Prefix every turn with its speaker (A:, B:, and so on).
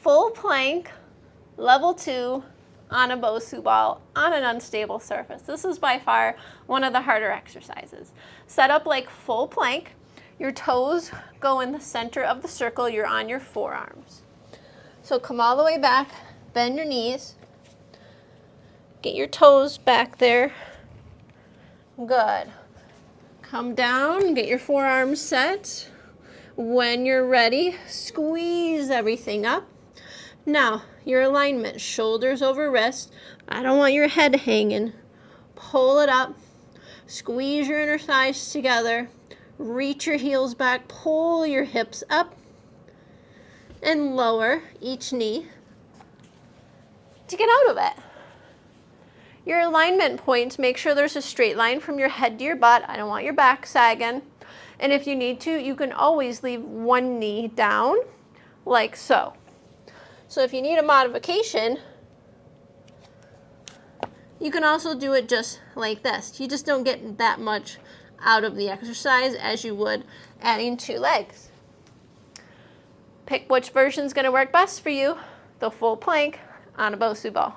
A: full plank, level 2, on a Bosu ball on an unstable surface. This is by far one of the harder exercises. Set up like full plank. Your toes go in the center of the circle. You're on your forearms. So come all the way back, bend your knees, get your toes back there. Good. Come down, get your forearms set. When you're ready, squeeze everything up. Now, your alignment, shoulders over wrist. I don't want your head hanging. Pull it up. Squeeze your inner thighs together. Reach your heels back. Pull your hips up. And lower each knee to get out of it. Your alignment point, make sure there's a straight line from your head to your butt. I don't want your back sagging. And if you need to, you can always leave one knee down, like so. So if you need a modification, you can also do it just like this. You just don't get that much out of the exercise as you would adding 2 legs. Pick which version is going to work best for you, the full plank on a Bosu ball.